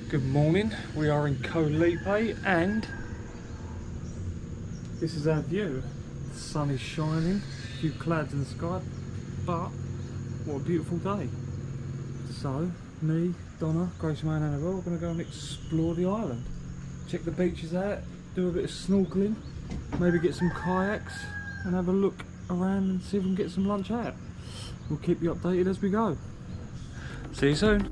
Good morning, we are in Koh Lipe and this is our view. The sun is shining, a few clouds in the sky, but what a beautiful day. So, me, Donna, Grace, May and Annabelle are going to go and explore the island. Check the beaches out, do a bit of snorkeling, maybe get some kayaks and have a look around and see if we can get some lunch out. We'll keep you updated as we go. See you soon.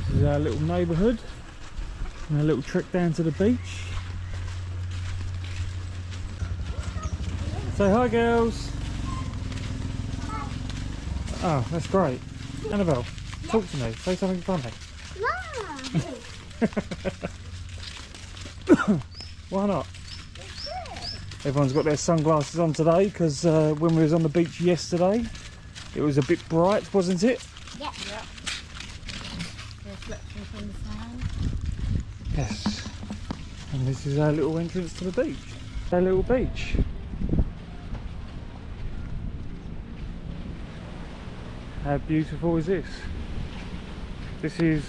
This is our little neighbourhood and a little trek down to the beach. Say hi, girls. Oh, that's great. Annabelle, talk to me. Say something funny. Why not? Everyone's got their sunglasses on today because when we was on the beach yesterday it was a bit bright, wasn't it? Yeah. Reflection from the sand. Yes. And this is our little entrance to the beach. Our little beach. How beautiful is this? This is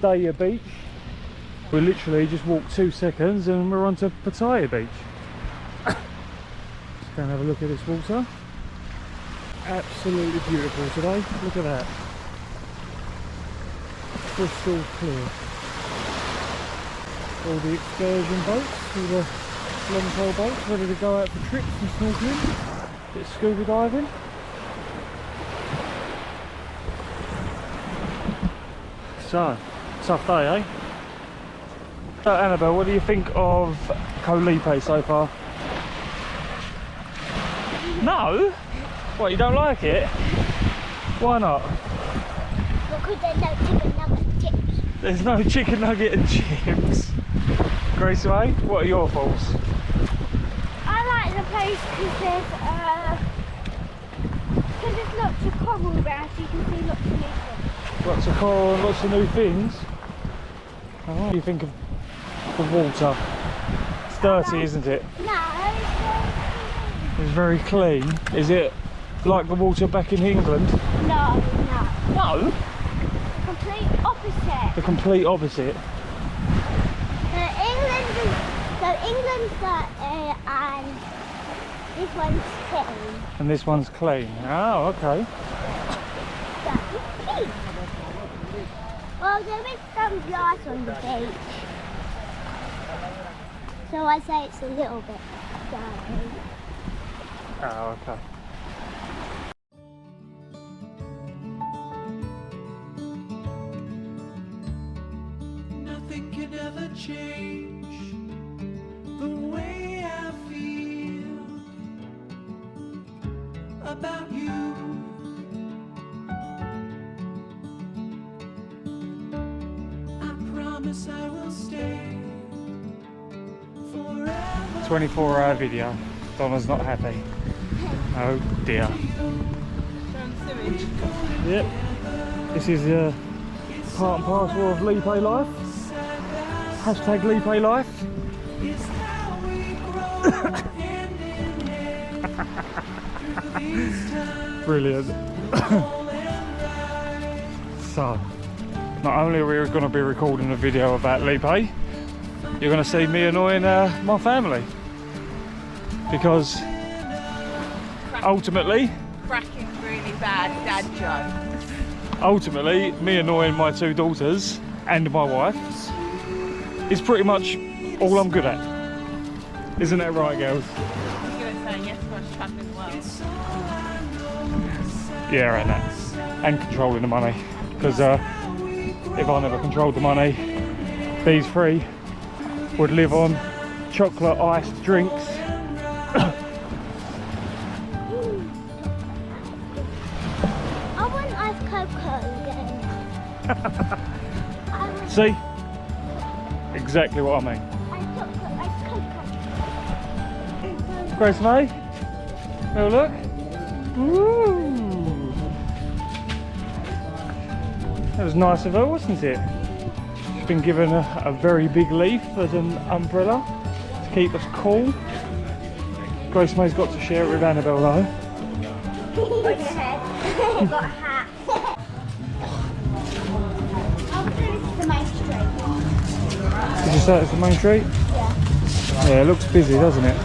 Dji Beach. We literally just walked 2 seconds and we're on to Pattaya Beach. Let's go and have a look at this water. Absolutely beautiful today. Look at that. Crystal clear. All the excursion boats, all the long pole boats ready to go out for trips and snorkeling, bit of scuba diving. So, tough day, eh? So Annabelle, what do you think of Koh Lipe so far? No? What, you don't like it? Why not? Because there's no chicken nugget chips. There's no chicken nugget and chips. Grace May, what are your thoughts? I like the place because there's lots of coral around, so you can see lots of new things. Lots of coral and lots of new things. Oh, what do you think of the water? It's dirty, isn't it? No, It's very clean. Is it like the water back in England? no. No? Complete opposite. The complete opposite. England's dirty and this one's clean. And this one's clean. Oh, okay. Well, there is some glass on the beach, so I say it's a little bit dirty. Oh, okay. Nothing can ever change the way I feel about you. I promise I will stay forever. 24-hour video. Donna's not happy. Oh dear. Yep. This is part and parcel of Lipe life. Hashtag Lipe life. It's how we grow hand in hand. Brilliant. So, not only are we going to be recording a video about Lipe, you're going to see me annoying my family. Because ultimately, Cracking really bad dad jokes. ultimately, me annoying my two daughters and my wife is pretty much all I'm good at. Isn't that right, girls? I was going to say yes, I was travelling well. Yeah, and that. And controlling the money. Because if I never controlled the money, these three would live on chocolate iced drinks. I want ice cocoa again. See? Exactly what I mean. Ice cocoa. Grace May? Have a look. Ooh. That was nice of her, wasn't it? She's been given a very big leaf as an umbrella to keep us cool. Grace May's got to share it with Annabelle though. Look at her head. I've got a hat. I'll do this to the main street. Did you say it's the main street? Yeah. Yeah, it looks busy, doesn't it?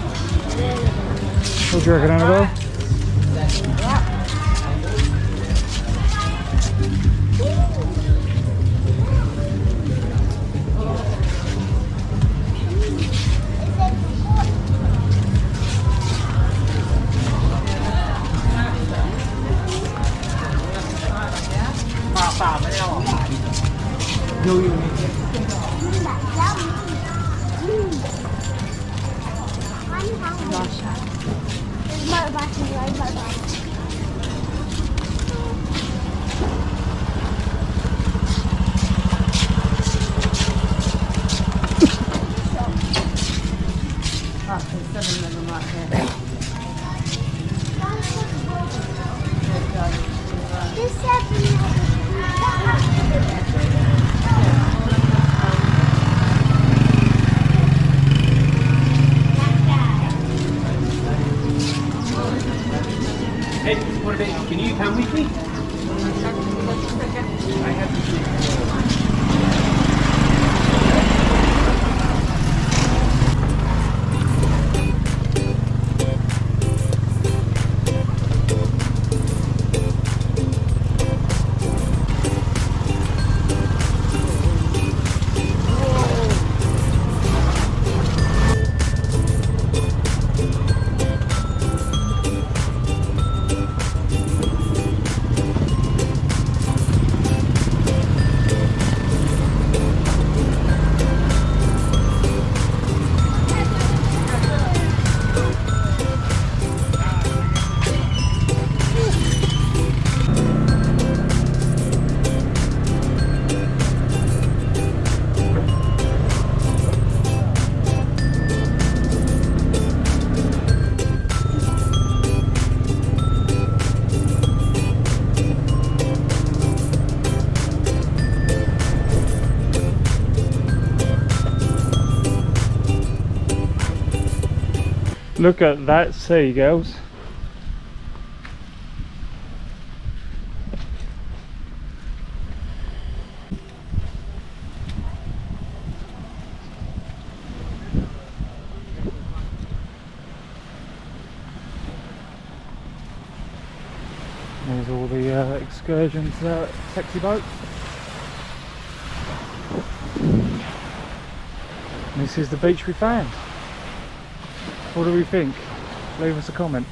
What do you reckon, Annabelle? Hey, what about, can you come with me? I have Look at that sea, girls. There's all the excursions taxi boats. And this is the beach we found. What do we think? Leave us a comment.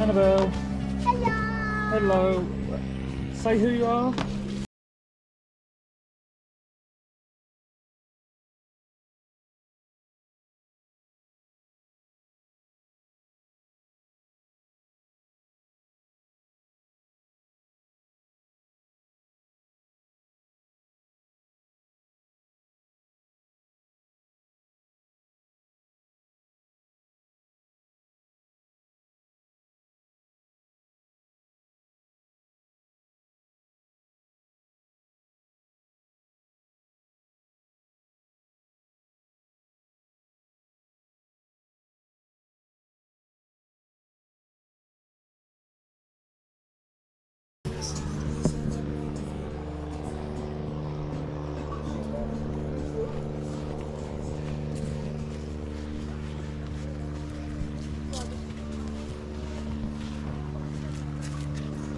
Annabelle. Hello. Hello. Say who you are.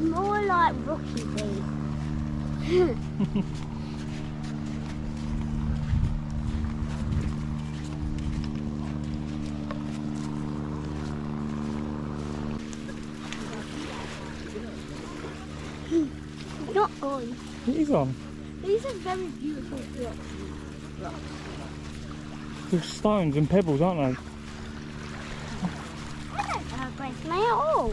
More like rocky beef. Not on. It is on. These are very beautiful blocks. They're stones and pebbles, aren't they? I don't know, Grace May at all.